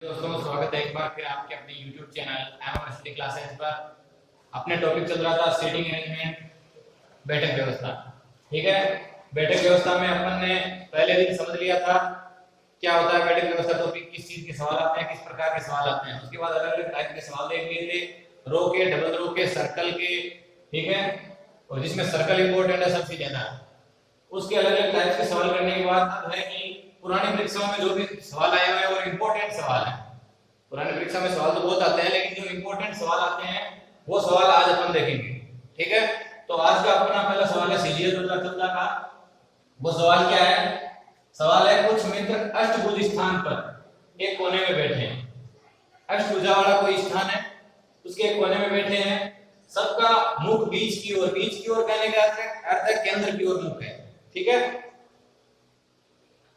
दोस्तों स्वागत है एक बार फिर आपके अपने YouTube चैनल एमएसटी क्लासेस पर। अपने टॉपिक चल रहा था सीटिंग अरेंजमेंट, बैठक व्यवस्था। ठीक है, बैठक व्यवस्था में अपन ने पहले दिन समझ लिया था क्या होता है बैठक व्यवस्था, टॉपिक किस चीज के सवाल आते हैं, किस प्रकार के सवाल आते हैं। उसके बाद अलग अलग टाइप के सवाल देख लिए थे, रो के, डबल रो के, सर्कल के। ठीक है, और जिसमें सर्कल इंपॉर्टेंट है सबसे ज्यादा। उसके अलग अलग टाइप के सवाल करने के बाद अब है कि पुरानी परीक्षाओं में जो भी सवाल आए हुए हैं वो इंपॉर्टेंट सवाल है। पुरानी परीक्षा में सवाल तो बहुत आते हैं, लेकिन जो इंपॉर्टेंट सवाल आते हैं वो सवाल आज अपन देखेंगे। ठीक है, तो आज का अपना पहला सवाल है सीजीएल 2014 का। वो सवाल क्या है? सवाल है कुछ मित्र अष्टभुज स्थान पर एक कोने में बैठे हैं। अष्टभुजा वाला कोई स्थान है, उसके एक कोने में बैठे हैं। सबका मुख बीच की ओर, बीच की ओर कहने का अर्थ है केंद्र की ओर मुख है। ठीक है,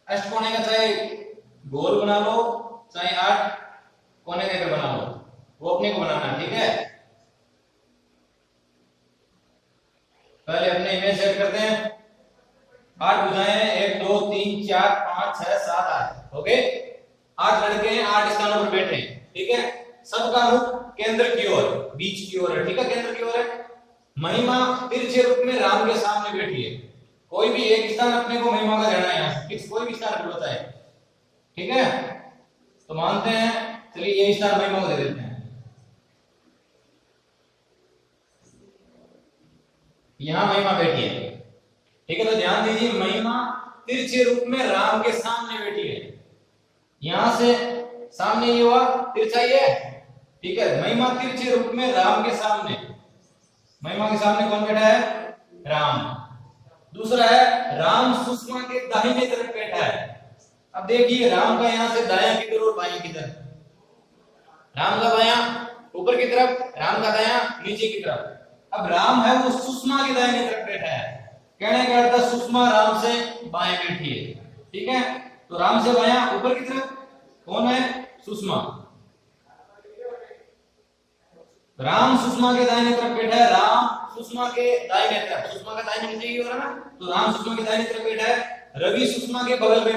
अष्टकोणे का चाहे गोल बना लो चाहे आठ कोने देकर बना लो, वो अपने को बनाना है। ठीक है, पहले अपने इमेज सेट करते हैं। 8 भुजाएं हैं, 1 2 3 4 5 6 7 8। ओके, 8 लड़के हैं, 8 स्थानों पर बैठे हैं। ठीक है, सबका मुख केंद्र की ओर, बीच की ओर है। ठीक है, केंद्र की ओर है। महिमा तिरछे रूप में राम के सामने बैठी है। कोई भी एक स्थान अपने को महिमा का लेना है, यहां से कोई भी स्थान होता है। ठीक है, तो मानते हैं, चलिए ये स्थान महिमा को दे देते हैं। यहां महिमा बैठी है। ठीक है, तो ध्यान दीजिए, महिमा तिरछे रूप में राम के सामने बैठी है। यहां से सामने ये हुआ तिरछा ही है। ठीक है, महिमा तिरछे रूप में राम के सामने। महिमा के सामने कौन बैठा है? राम। दूसरा है राम सुषमा के दाहिने तरफ बैठा है। अब देखिए राम का यहां से दायां किधर और बायां किधर? राम का बायां ऊपर की तरफ, राम का दायां नीचे की तरफ। अब राम है वो सुषमा के दाहिने तरफ बैठा है। कहने का अर्थ सुषमा राम से बाएं बैठी है। ठीक है, तो राम से बायां ऊपर की तरफ कौन है? सुषमा। राम सुषमा के दाहिने तरफ बैठा है, राम सुषमा के दाहिने तरफ, सुषमा का दाहिने नीचे ही हो रहा है ना, तो राम सुषमा के दाहिने तरफ बैठा है। रवि सुषमा के बगल में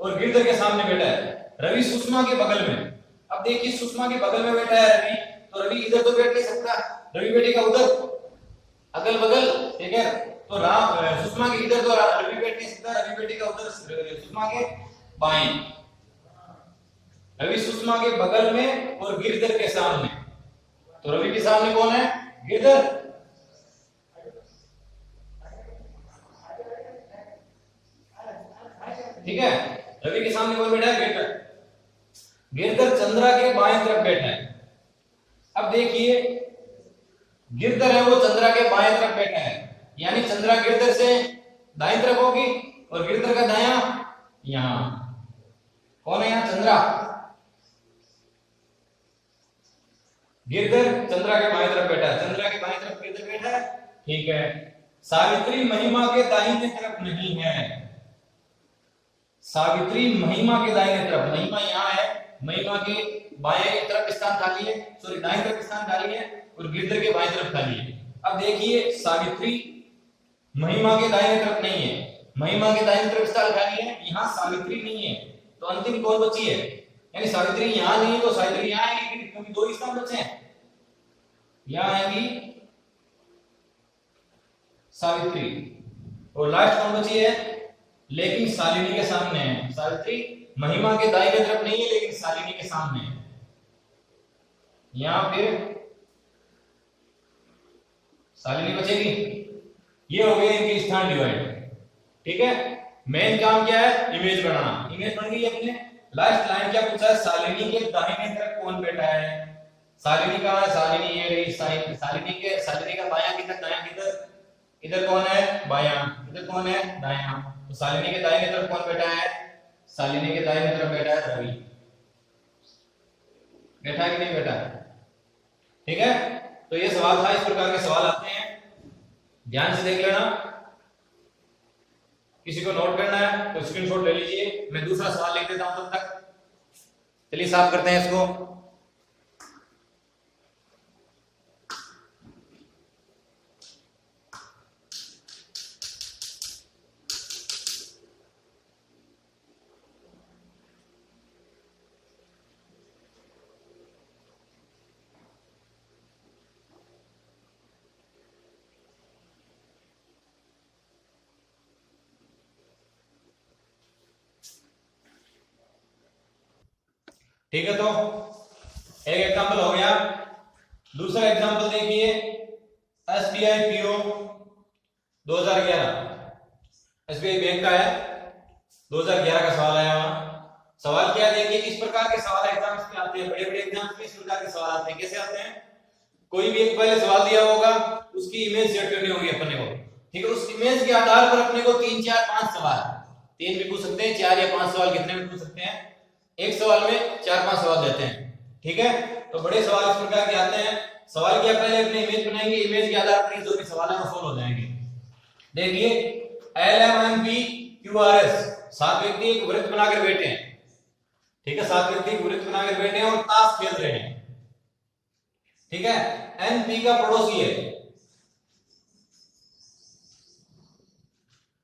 और गिरधर के सामने बैठा है। रवि सुषमा के बगल में। अब देखिए सुषमा के बगल में बैठा है रवि, तो रवि इधर तो बैठ नहीं सकता, रवि बैठेगा उधर अगल बगल। ठीक है, तो राम सुषमा के इधर तो रवि बैठ नहीं सकता, रवि बैठेगा उधर सुषमा के बाएं। रवि सुषमा के बगल में और गिरधर के सामने, तो रवि के सामने कौन है? गिरधर। ठीक है, रवि के सामने कौन बैठा है? गिरधर। गिरधर चंद्रा के बाएं तरफ बैठा है। अब देखिए गिरधर है वो चंद्रा के बाएं तरफ बैठा है, यानी चंद्रा गिरधर से दाएं तरफ होगी और गिरधर का दायां यहां। कौन है यहां? चंद्रा। गिरधर चंद्रा के बाएं तरफ बैठा है, चंद्रा के बाएं तरफ गिरधर बैठा है। ठीक है, सावित्री महिमा के दाहिने तरफ नहीं है। सावित्री महिमा के दाहिने तरफ, महिमा यहां है, महिमा के बाएं तरफ स्थान खाली है, सॉरी दाएं तरफ स्थान खाली है और गिरधर के बाएं तरफ खाली है। अब देखिए सावित्री महिमा के दाहिने तरफ नहीं है, महिमा के दाहिने तरफ स्थान खाली है, यहां सावित्री नहीं है, तो अंतिम कौन बची है? यानी सावित्री यहां नहीं है तो सावित्री यहां आएगी, क्योंकि दो स्थान बचे हैं। यहां आएगी सावित्री और लास्ट कौन बची है? लेकिन शालिनी के सामने है। सावित्री महिमा के दाहिने तरफ नहीं है लेकिन शालिनी के सामने है। यहां फिर शालिनी बचेगी। ये हो गए इनके स्थान डिवाइड। ठीक है, मेन काम क्या है? इमेज बनाना। इमेज बन गई अपने। लास्ट लाइन क्या पूछा है? शालिनी के दाहिने तरफ कौन बैठा है? शालिनी कहां है? शालिनी ये रही। शालिनी का बायां किधर, दायां किधर? इधर कौन है? बायां। इधर कौन है? दायां। तो शालिनी के दाहिने तरफ कौन बैठा है? शालिनी के दाहिने तरफ बैठा है रवि। बैठा है कि नहीं बैठा? ठीक है, तो ये सवाल था, इस प्रकार के सवाल आते हैं, ध्यान से देख लेना। किसी को नोट करना है तो स्क्रीनशॉट ले लीजिए, मैं दूसरा सवाल लिख देता हूं तब तक। चलिए साफ करते हैं इसको। ठीक है, तो एक एग्जांपल हो गया। दूसरा एग्जांपल देखिए, एसबीआई पीओ 2011, एसबीआई बैंक का है, 2011 का सवाल आया वहां। सवाल क्या है देखिए, इस प्रकार के सवाल एग्जाम्स में आते हैं, बड़े बड़े एग्जाम्स में इस प्रकार के सवाल आते हैं। कैसे आते हैं, कोई भी एक पहले सवाल दिया होगा, उसकी इमेज सेट करनी होगी अपने को, ठीक है। उस इमेज के आधार पर अपने को 3 4 5 सवाल, 3 भी पूछ सकते हैं, 4 या 5 सवाल कितने भी पूछ सकते हैं, एक सवाल में 4 5 सवाल देते हैं, ठीक है। तो बड़े सवाल इस प्रकार के आते हैं। सवाल क्या, पहले अपनी इमेज बनाएंगे, इमेज के आधार पर जो भी सवाल है वो सोल्व हो जाएंगे। देखिए, LMNPQRS, 7 व्यक्ति एक वृत्त बनाकर बैठे हैं, ठीक है, 7 व्यक्ति एक वृत्त बनाकर बैठे हैं और ताश खेल रहे हैं, ठीक है। NP का पड़ोसी है,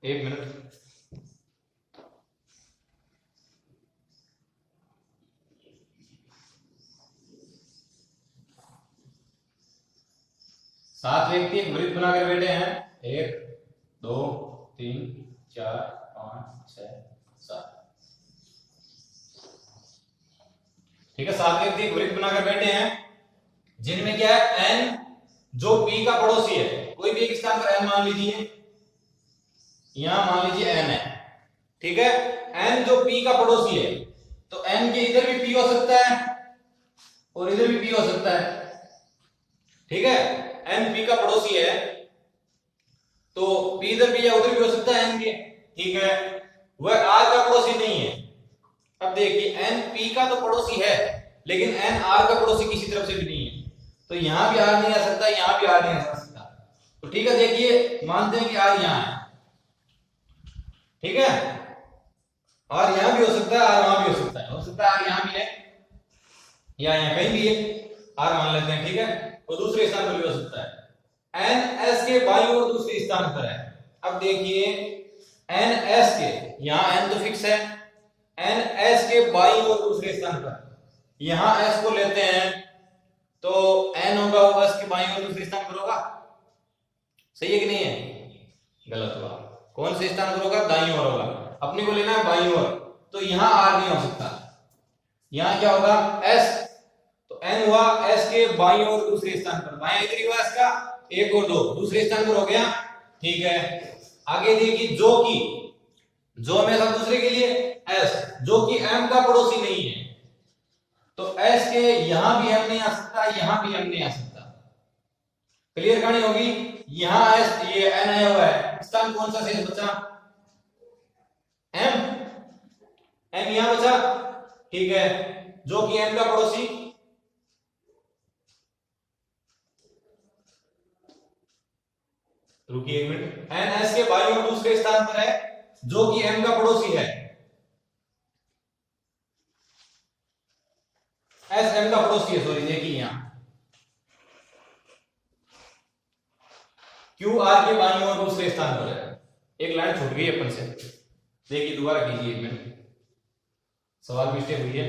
एक मिनट, सात व्यक्ति एक वृत्त बनाकर बैठे हैं, 1 2 3 4 5 6 7, ठीक है। 7 व्यक्ति एक वृत्त बनाकर बैठे हैं, जिनमें क्या है, N जो P का पड़ोसी है, कोई भी एक स्थान पर N मान लीजिए, यहां मान लीजिए N है, ठीक है। N जो P का पड़ोसी है, तो N के इधर भी P हो सकता है और इधर भी P हो सकता है, ठीक है। N P का पड़ोसी है, तो P इधर भी या उधर भी हो सकता है N के, ठीक है। वह R का पड़ोसी नहीं है। अब देखिए, N P का तो पड़ोसी है, लेकिन N R का पड़ोसी किसी तरफ से भी नहीं है, तो यहां भी R नहीं आ सकता, यहां भी R नहीं आ सकता, तो ठीक है। देखिए, मानते हैं कि R यहां है, ठीक है, और यहां भी हो सकता है, R वहां भी हो सकता है R यहां भी है या यहां कहीं भी है, R मान लेते हैं, ठीक है। वो दूसरे स्थान पर भी हो सकता है। N S के बाईं ओर दूसरे स्थान पर है। अब देखिए, N S के, यहां N तो फिक्स है, N S के बाईं ओर दूसरे स्थान पर, यहां S को लेते हैं, तो N होगा वो S के बाईं ओर दूसरे स्थान पर होगा, सही है कि नहीं है, गलत हुआ। कौन से स्थान पर होगा, दाईं ओर होगा, अपने को लेना है बाईं ओर, तो यहां R नहीं हो सकता, यहां क्या होगा, S, तो N हुआ S के बाईं ओर दूसरे स्थान पर, बायां इधर ही हुआ S का, 1 और 2 दूसरे स्थान पर हो गया, ठीक है। आगे देखिए, जो हमेशा दूसरे के लिए S, जो कि M का पड़ोसी नहीं है, तो S के यहां भी M नहीं आ सकता, यहां भी M नहीं आ सकता, क्लियर कहानी होगी। यहां S, ये N आया हुआ है, स्थान कौन सा शेष बचा, M यहां बचा, ठीक है, जो कि M का पड़ोसी, रुकिए एक मिनट, N S के बाईं ओर दूसरे स्थान पर है, जो कि M का पड़ोसी है, S M का पड़ोसी है, सॉरी, देखिए यहां Q R के बाईं ओर दूसरे स्थान पर है। एक लाइन छूट गई अपन से, देखिए दोबारा कीजिए एक मिनट, सवाल मिस्टेक हुई है।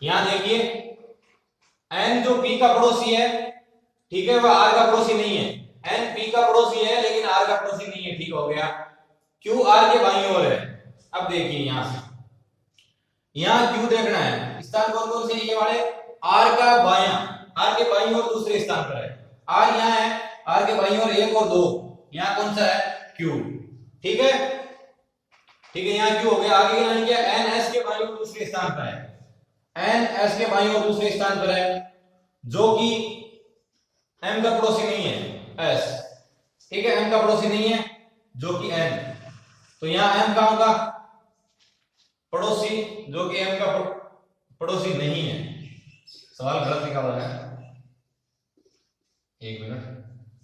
यहां देखिए, N जो P का पड़ोसी है, ठीक है, वह R का पड़ोसी नहीं है, N P का पड़ोसी है लेकिन R का पड़ोसी नहीं है, ठीक हो गया। Q R के बाईं ओर है। अब देखिए, यहां से यहां Q देखना है, स्थान कौन कौन से, ये वाले, R का बायां, R के बाईं ओर दूसरे स्थान पर है, R यहां है, R के बाईं ओर 1 और 2, यहां कौन सा है, Q, ठीक है, ठीक है, यहां Q हो गया। आगे की लाइन क्या, N S के बाईं ओर दूसरे स्थान पर है, N S के बाईं ओर दूसरे स्थान पर है, जो कि M का पड़ोसी नहीं है, S, ठीक है, M का पड़ोसी नहीं है, जो कि M, तो यहां M का होगा पड़ोसी, जो कि M का पड़ोसी नहीं है, सवाल गलत लिखा हुआ है, एक मिनट,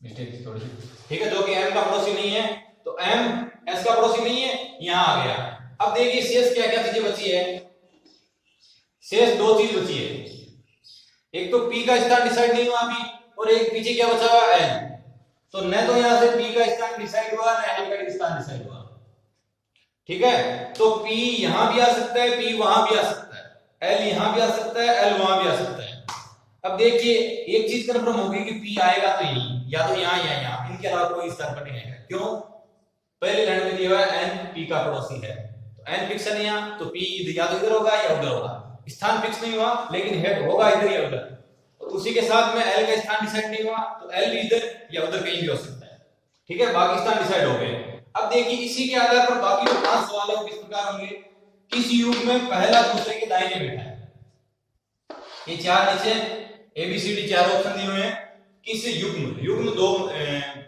मिस्टेक थोड़ी सी, ठीक है, जो कि M का पड़ोसी नहीं है, तो M S का पड़ोसी नहीं है, यहां आ गया। अब देखिए, शेष क्या क्या चीजें बची है, शेष 2 चीज बची है, एक तो P का स्थान डिसाइड नहीं हुआ अभी, और एक पीछे क्या बचा हुआ, N, तो न तो यहां से P का स्थान डिसाइड हुआ, न N का स्थान डिसाइड हुआ, ठीक है। तो P यहां भी आ सकता है, P वहां भी आ सकता है, L यहां भी आ सकता है, L वहां भी आ सकता है। अब देखिए, एक चीज कंफर्म होगी कि P आएगा तो यही, या तो यहां या यहां, इनके अलावा कोई स्थान पर नहीं आएगा, क्यों, पहले लाइन में दिया हुआ है N P का पड़ोसी है, तो N फिक्स है यहां, तो P या तो इधर होगा या उधर होगा, स्थान फिक्स नहीं हुआ, लेकिन हेड होगा इधर या उधर। तो उसी के साथ में एल का स्थान डिसाइड नहीं हुआ, तो एल इधर या उधर कहीं भी हो सकता है। ठीक है, बाकी स्थान डिसाइड हो गए। अब देखिए इसी के आधार पर बाकी जो 5 सवाल है वो किस प्रकार होंगे। किस युग्म में पहला दूसरे के दाहिने बैठा है? ये चार नीचे एबीसीडी 4 ऑप्शन दिए हुए हैं। किस युग्म दो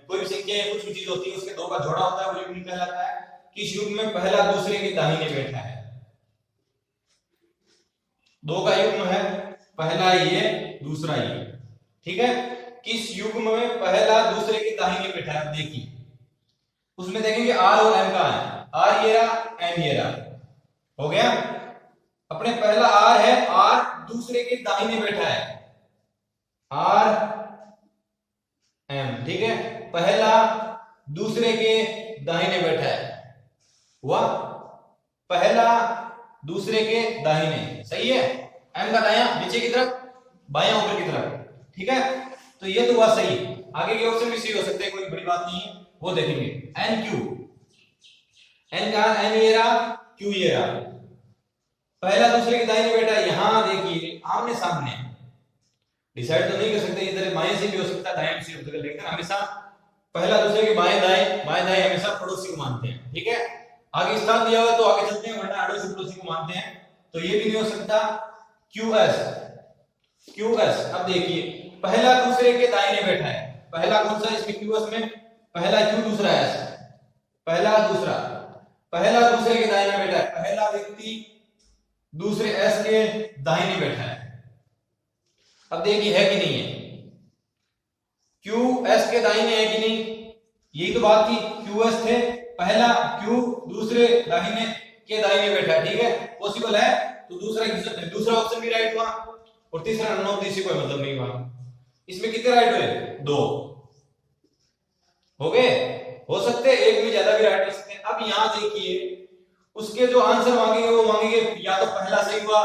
कोई भी संख्या या कुछ भी चीज होती है उसके दो का जोड़ा होता है वो युग्म कहलाता है। किस युग्म में पहला दूसरे के दाहिने बैठा है? दो का युग्म है, पहला ये दूसरा ये। ठीक है, किस युग्म में पहला दूसरे के दाहिने बैठा है? देखिए उसमें देखेंगे आर और एम का है, आर ये रहा, एम ये रहा, हो गया। अपने पहला आर है, आर दूसरे के दाहिने बैठा है, आर एम। ठीक है, पहला दूसरे के दाहिने बैठा है, हुआ पहला दूसरे के दाहिने, सही है। एम का दायां नीचे की तरफ, बायां ऊपर की तरफ। ठीक है, तो ये तो बात सही। आगे के ऑप्शन भी सही हो सकते हैं, कोई बड़ी बात नहीं है, वो देखेंगे। एन क्यू, एन का एन ये रहा, क्यू ये रहा, पहला दूसरे के दाहिने बैठा है। यहां देखिए आमने सामने, डिसाइड तो नहीं कर सकते, इधर बाएं से भी हो सकता है दाएं से भी हो सकता है, लेकिन हमेशा पहला दूसरे के बाएं दाएं हमेशा पड़ोसी को मानते हैं। ठीक है, आगे स्थान दिया हुआ तो आगे चलते हैं, वरना अड़ोसी पड़ोसी को मानते हैं, तो ये भी नहीं हो सकता। क्यूएस, अब देखिए पहला दूसरे के दाहिने बैठा है, पहला कौन सा इसमें क्यूएस में? पहला क्यू दूसरा एस, पहला दूसरा, पहला दूसरे के दाहिने बैठा है, पहला व्यक्ति दूसरे एस के दाहिने बैठा है। अब देखिए है कि नहीं है, क्यू एस के दाहिने है कि नहीं, यही तो बात थी। क्यू एस थे, पहला क्यू दूसरे दाहिने के दाहिने बैठा है। ठीक है, पॉसिबल है, तो दूसरा ऑप्शन भी राइट हुआ, और तीसरा नन ऑफ दिस कोई मतलब नहीं हुआ। इसमें कितने राइट हुए? 2 हो गए, हो सकते एक में ज्यादा भी राइट हो सकते हैं। अब यहां देखिए उसके जो आंसर मांगेंगे वो मांगेंगे या तो पहला सही हुआ,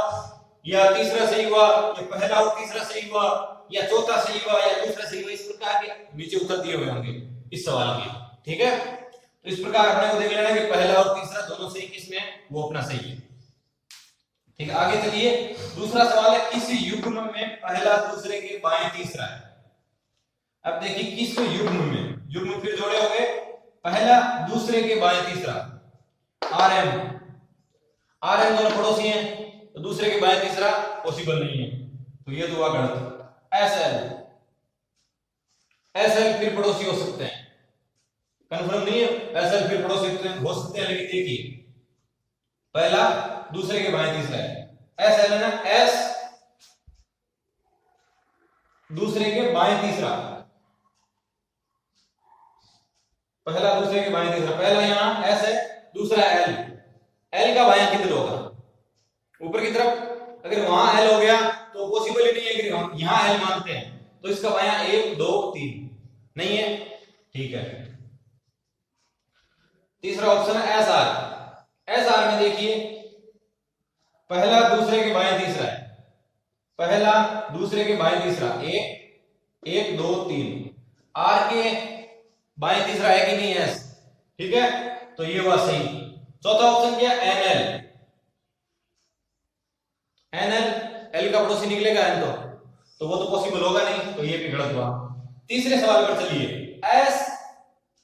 या तीसरा सही हुआ, या पहला और तीसरा सही हुआ, या चौथा सही हुआ, या दूसरा सही हुआ। इस प्रकार के नीचे उत्तर दिए हुए होंगे इस सवाल के। ठीक है, तो इस प्रकार अपने को देख लेना कि पहला और तीसरा दोनों सही किसमें है, वो अपना सही है। ठीक है, आगे चलिए। दूसरा सवाल है, किस युग्म में पहला दूसरे के बाएं तीसरा है? अब देखिए किस युग्म में, युग्म फिर जोड़े हो गए, पहला दूसरे के बाएं तीसरा, आर एम दोनों पड़ोसी हैं, तो दूसरे के बाएं तीसरा पॉसिबल नहीं है, तो ये तो हुआ गलत। एस एल फिर पड़ोसी हो सकते हैं, कंफर्म नहीं है, एस एल फिर पड़ोसी हो सकते हैं, लेकिन देखिए पहला दूसरे के बाएं तीसरा है, एस एल है ना, एस दूसरे के बाएं तीसरा, पहला दूसरे के बाएं तीसरा, पहला यहां एस है, दूसरा एल, एल का बायां किधर होगा? ऊपर की तरफ। अगर वहां एल हो गया तो पॉसिबल ही नहीं है कि हम यहां एल मानते हैं, तो इसका बायां 1 2 3 नहीं है। ठीक है, तीसरा ऑप्शन है एस आर में देखिए पहला दूसरे के बाएं तीसरा है, पहला दूसरे के बाएं तीसरा, 1 2 3, आर के बाएं तीसरा है कि नहीं? एस। ठीक है, तो ये बात सही। चौथा ऑप्शन क्या? एनएल, एल का पड़ोसी निकलेगा एन, तो वो तो पॉसिबल होगा नहीं, तो ये भी गलत हुआ। तीसरे सवाल पर चलिए, एस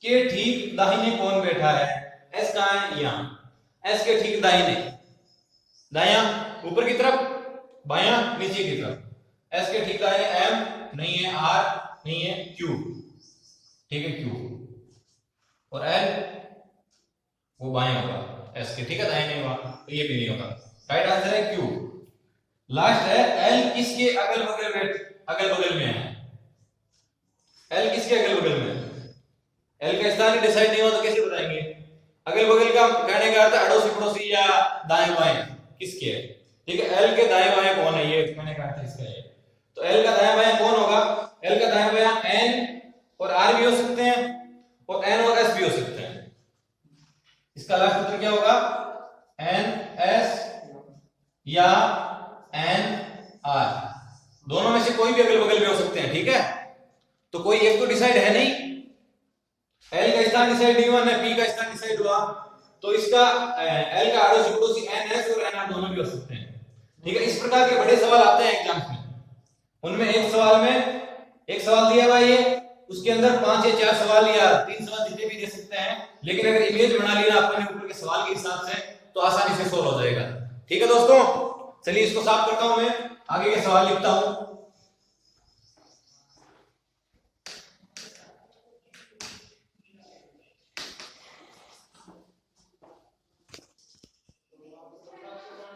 के ठीक दाहिने कौन बैठा है? एस कहां है? यहां, एस के ठीक दाहिने, दायां ऊपर की तरफ, बायां नीचे की तरफ। एस के ठीक दाहिने एम नहीं है, आर नहीं है, क्यू। ठीक है, क्यू, और एल वो बाएं होगा एस के, ठीक है, दाहिने हुआ, तो ये भी नहीं होगा। राइट आंसर है क्यू। लास्ट है, एल किसके अगल बगल में है? एल किसके अगल बगल में है? एल का स्थान डिसाइड नहीं हुआ तो कैसे बताएंगे? अगल बगल का कहने का अर्थ अड़ोसी पड़ोसी या दाएं बाएं किसके है। ठीक है, एल के दाएं बाएं कौन है, ये कहने का अर्थ इसका है। तो एल का दाएं बाएं कौन होगा? एल का दाएं बाएं एन और आर भी हो सकते हैं, और एन और एस भी हो सकते हैं। इसका लास्ट उत्तर क्या होगा? एन एस या एन आर, दोनों में से कोई भी अगल बगल में हो सकते हैं। ठीक है, तो कोई एक तो डिसाइड है नहीं, एल का स्थान डिसाइड नहीं हुआ, ना पी का स्थान डिसाइड हुआ, तो इसका एल का अड़ोसी पड़ोसी एन एस और एन आर दोनों भी हो सकते हैं। ठीक है, इस प्रकार के बड़े सवाल आते हैं एग्जाम में। उनमें एक सवाल दिया हुआ है, उसके अंदर 5 या 4 सवाल या 3 सवाल जितने भी दे सकते हैं, लेकिन अगर इमेज बना लिया आपने ऊपर के सवाल के हिसाब से तो आसानी से सोल्व हो जाएगा। ठीक है दोस्तों, चलिए इसको साफ करता हूं, मैं आगे के सवाल लिखता हूं।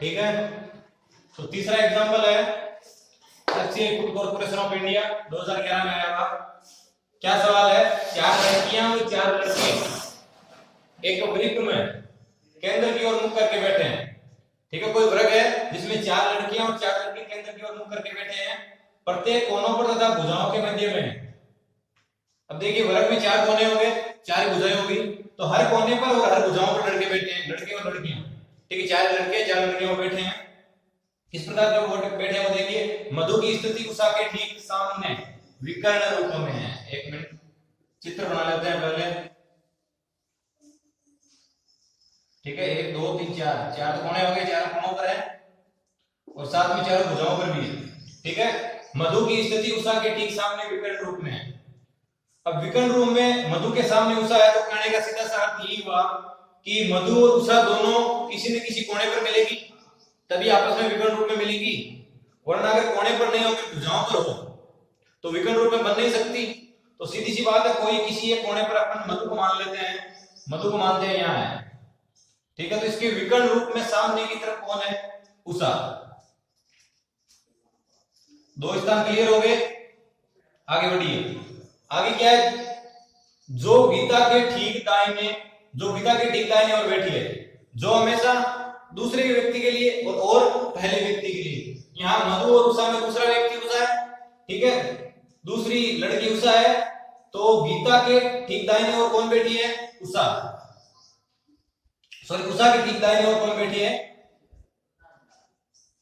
ठीक है, तो तीसरा एग्जांपल है HCL food corporation of India 2011 में आया था। क्या सवाल है, 4 लड़कियां और 4 लड़के एक वृत्त में केंद्र की ओर मुख करके बैठे हैं। ठीक है, कोई वर्ग है जिसमें 4 लड़कियां और 4 लड़के केंद्र की ओर मुख करके बैठे हैं, प्रत्येक कोनों पर तथा भुजाओं के मध्य में। अब देखिए, वर्ग में 4 कोने होंगे, 4 भुजाएं होगी, तो हर कोने पर और हर भुजाओं पर लड़के बैठे हैं, लड़के और लड़कियां। ठीक है, 4 लड़के 4 लड़कियां बैठे हैं। किस प्रकार के वो बैठे हैं वो देखिए। मधु की स्थिति उषा के ठीक सामने विकर्ण रूप में है। एक मिनट चित्र बना लेते हैं पहले। ठीक है, 1 2 3 4 कोने हो गए, 4 कोनों पर है और साथ में 4 भुजाओं पर भी है। ठीक है, मधु की स्थिति उषा के ठीक सामने विकर्ण रूप में है। अब विकर्ण रूप में मधु के सामने उषा है, तो कहने का सीधा सा अर्थ यही हुआ कि मधु और उषा दोनों किसी न किसी कोने पर मिलेगी, तभी आपस में विकर्ण रूप में मिलेगी। वरना अगर कोने पर नहीं होगी, भुजाओं पर हो, तो विकर्ण रूप में बन नहीं सकती। तो सीधी सी बात है, कोई किसी एक कोने पर अपन मधु को मान लेते हैं, मधु को मानते हैं यहाँ है। ठीक है, तो इसके विकर्ण रूप में सामने की तरफ कौन है, उषा। 2 स्थान क्लियर हो गए, आगे बढ़िए। आगे क्या है, जो गीता के ठीक दाहिने और बैठी है, जो हमेशा दूसरे व्यक्ति के लिए और पहले व्यक्ति के लिए। यहाँ मधु और उषा में दूसरा व्यक्ति उषा है, ठीक है, दूसरी लड़की उषा है, तो गीता के ठीक दाहिने और कौन बैठी है, उषा। सॉरी, उषा के ठीक दाहिने और कौन बैठी है,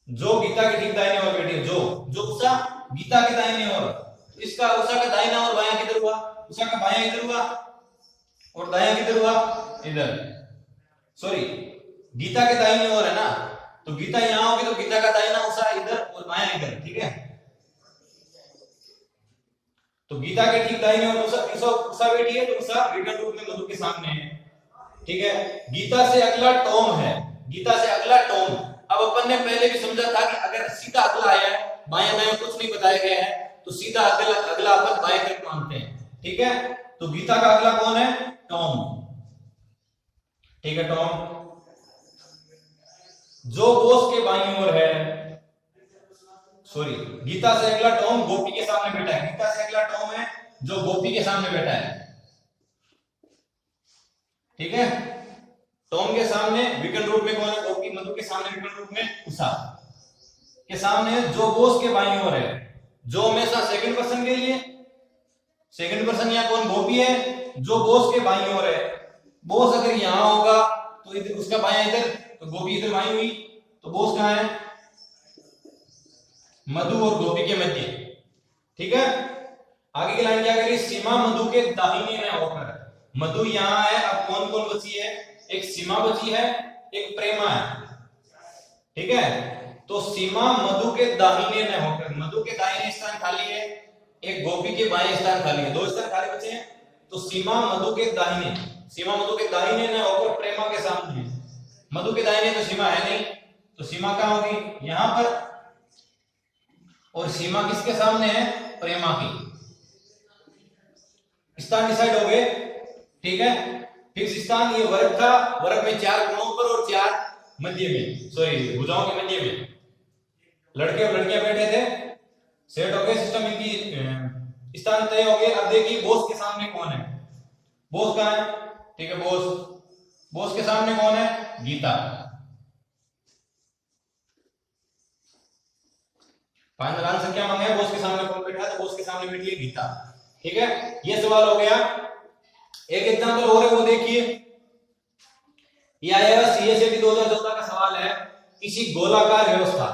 जो गीता के ठीक दाहिने और बैठी है, जो उषा गीता के दाहिने और। इसका उषा का दाहिना और बायां किधर हुआ, उषा का बायां इधर हुआ और दायां किधर हुआ, इधर। सॉरी, गीता के दाहिने ओर है ना, तो गीता यहां होगी तो गीता का दाहिना उषा इधर और बायां इधर। ठीक है, तो गीता के ठीक दाहिने ओर उषा बैठी है, तो उषा विकर्ण रूप में मधु के सामने है। ठीक है, गीता से अगला टॉम है, गीता से अगला टॉम। अब अपन ने पहले भी समझा था कि अगर सीधा अगला आया है, बायां दायां कुछ नहीं बताया गया है, तो सीधा अगला अपन बाएं तरफ मानते हैं। ठीक है, तो गीता का अगला कौन है, टॉम। ठीक है, टॉम जो बोस के बाईं ओर है। सॉरी, गीता से अगला टॉम गोपी के सामने बैठा है, गीता से अगला टॉम है जो गोपी के सामने बैठा है। ठीक है, टॉम के सामने विकर्ण रूप में कौन है, गोपी। मधु के सामने विकर्ण रूप में उषा के सामने जो बोस के बाईं ओर है, जो हमेशा सेकंड पर्सन के लिए, सेकंड पर्सन यहाँ कौन, गोपी है, जो बोस के बाईं ओर है। बोस अगर यहां होगा तो इधर उसका बायां इधर, तो गोपी इधर बाईं हुई, तो बोस कहां है, मधु और गोपी के मध्य। ठीक है, आगे की लाइन क्या करेगी, सीमा मधु के दाहिने में होकर। मधु यहां है, अब कौन कौन बची है, एक सीमा बची है, एक प्रेमा है। ठीक है, तो सीमा मधु के दाहिने में होकर, मधु के दाहिने स्थान खाली है, एक गोपी के बाएं स्थान खाली है, 2 स्थान खाली बचे हैं। तो सीमा मधु के दाहिने में होकर प्रेमा के सामने है। मधु के दाहिने तो सीमा है नहीं, तो सीमा कहां होगी, यहां पर, और सीमा किसके सामने है, प्रेमा की। स्थान डिसाइड हो गए। ठीक है, फिक्स स्थान ये वर्ग था, वर्ग में 4 कोणों पर और 4 मध्य में, सॉरी भुजाओं के मध्य में लड़के और लड़कियां बैठे थे। सेट हो गए सिस्टम, इनकी स्थान तय हो गए। अब देखिए बॉस के सामने कौन है, बॉस कहां है, ठीक है, बॉस के सामने कौन है, गीता। फाइनल आंसर क्या मांगा है, बॉस के सामने कौन बैठा है, तो बॉस के सामने बैठी है गीता। ठीक है, ये सवाल हो गया। एक एग्जांपल और है, वो देखिए, ये आया सीएसएटी 2014 का सवाल है। किसी गोलाकार व्यवस्था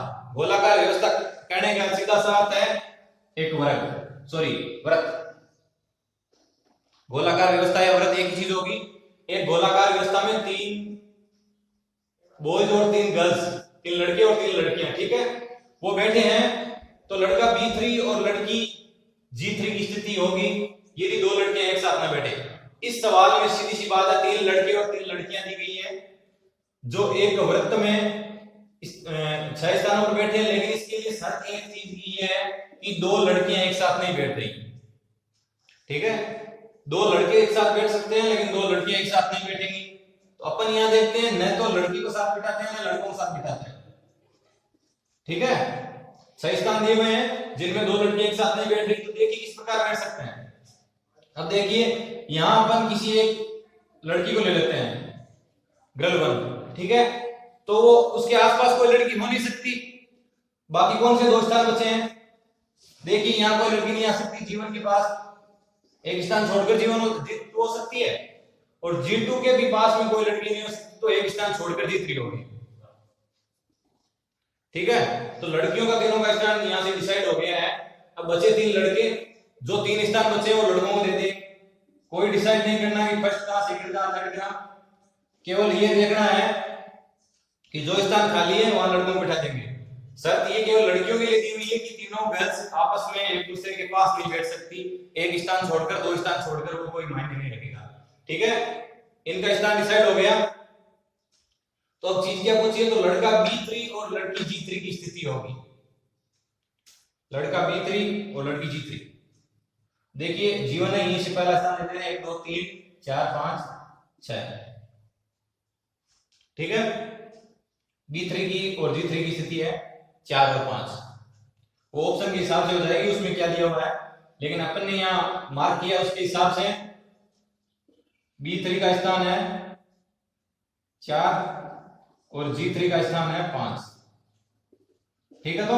कहने का सीधा सा अर्थ है एक वर्ग, सॉरी वृत्त। गोलाकार व्यवस्था या वृत्त एक ही चीज होगी। एक गोलाकार व्यवस्था में 3 बॉयज और 3 गर्ल्स 3 लड़के और 3 लड़कियां, ठीक है, वो बैठे हैं, तो लड़का B3 और लड़की G3 की स्थिति होगी यदि 2 लड़के एक साथ में बैठे। इस सवाल में सीधी सी बात है 3 लड़के और 3 लड़कियां दी गई है जो एक वृत्त में 6 स्थानों पर बैठे हैं, लेकिन इसके लिए शर्त एक चीज की है कि 2 लड़कियां एक साथ नहीं बैठ रही, ठीक है। 2 लड़के एक साथ बैठ सकते हैं लेकिन 2 लड़कियां एक साथ नहीं बैठेंगी। तो अपन यहां देखते हैं न तो लड़की को साथ बिठाते हैं न लड़कों को साथ बिठाते हैं, ठीक है। 6 स्थान दिए हुए हैं जिनमें 2 लड़कियां एक साथ नहीं बैठ रही, तो देखिए किस प्रकार बैठ सकते हैं। अब देखिए यहां अपन किसी एक लड़की को ले लेते हैं, गर्ल 1, ठीक है, तो वो उसके आसपास कोई लड़की हो नहीं सकती। बाकी कौन से 2 स्थान बचे हैं? देखिए यहां कोई लड़की नहीं आ सकती, जीवन के पास एक स्थान छोड़कर जीवन हो सकती है, और G2 के भी पास में कोई लड़की नहीं हो सकती, तो एक स्थान छोड़कर G3 होगी, ठीक है। तो लड़कियों का तीनों का स्थान यहां से डिसाइड हो गया है। अब बचे 3 लड़के, जो 3 स्थान बचे वो लड़कों को दे दे। कोई डिसाइड नहीं करना कि फर्स्ट कहां, सेकंड कहां, थर्ड कहां, केवल ये देखना है कि जो स्थान खाली है वहां लड़कों को बिठा देंगे। शर्त ये केवल लड़कियों के लिए दी हुई है कि तीनों गर्ल्स आपस में एक दूसरे के पास नहीं बैठ सकती, एक स्थान छोड़कर 2 स्थान छोड़कर वो कोई मायने नहीं रखेगा, ठीक है। इनका स्थान डिसाइड हो गया। तो अब चीज क्या पूछिए, तो लड़का B3 और लड़की G3 की स्थिति होगी। लड़का B3 और लड़की G3, देखिए जीवन है यहीं से पहला स्थान लेते हैं, 1 2 3 4 5 6, ठीक है। B3 की और G3 की स्थिति है 4 और 5, वो ऑप्शन के हिसाब से हो जाएगी, उसमें क्या दिया हुआ है, लेकिन अपन ने यहां मार्क किया उसके हिसाब से। B3 का स्थान है 4 और G3 का स्थान है 5, ठीक है। तो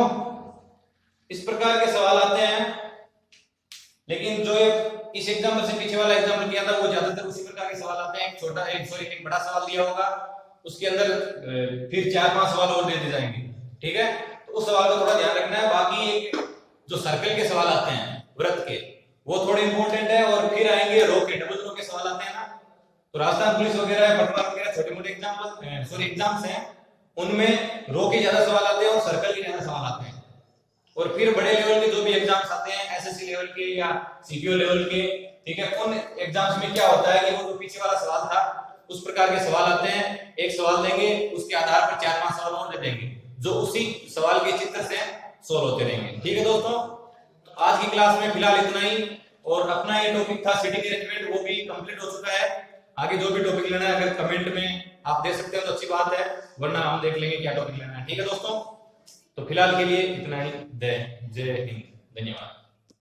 इस प्रकार के सवाल आते हैं, लेकिन जो इस एग्जाम्पल से पीछे वाला एग्जाम्पल किया था वो ज्यादातर उसी प्रकार के सवाल आते हैं। एक बड़ा सवाल दिया होगा, उसके अंदर फिर 4-5 सवाल और दे दिए जाएंगे, ठीक है। तो उस सवाल का थोड़ा ध्यान रखना है। बाकी जो सर्कल के सवाल आते हैं वृत्त के, वो थोड़े इंपॉर्टेंट है। और फिर आएंगे रो के, डबल रो के सवाल आते हैं ना, तो राजस्थान पुलिस वगैरह, पटवार वगैरह छोटे मोटे एग्जाम्स हैं, उनमें रो के ज्यादा सवाल आते हैं और सर्कल के ज्यादा सवाल आते हैं। और फिर बड़े लेवल के जो भी एग्जाम्स आते हैं, एसएससी लेवल के या सीपीओ लेवल के, ठीक है, उन एग्जाम्स में क्या होता है कि वो जो पीछे वाला सवाल था उस प्रकार के सवाल आते हैं। एक सवाल देंगे, उसके आधार पर 4-5 सवाल और दे देंगे जो उसी सवाल के चित्र से सोल्व होते रहेंगे, ठीक है दोस्तों। तो आज की क्लास में फिलहाल इतना ही, और अपना ये टॉपिक था सिटिंग अरेंजमेंट, वो भी कंप्लीट हो चुका है। आगे जो भी टॉपिक लेना है अगर कमेंट में आप दे सकते हो तो अच्छी बात है, वरना हम देख लेंगे क्या टॉपिक लेना है, ठीक है दोस्तों। तो फिलहाल के लिए इतना ही। जय हिंद, धन्यवाद।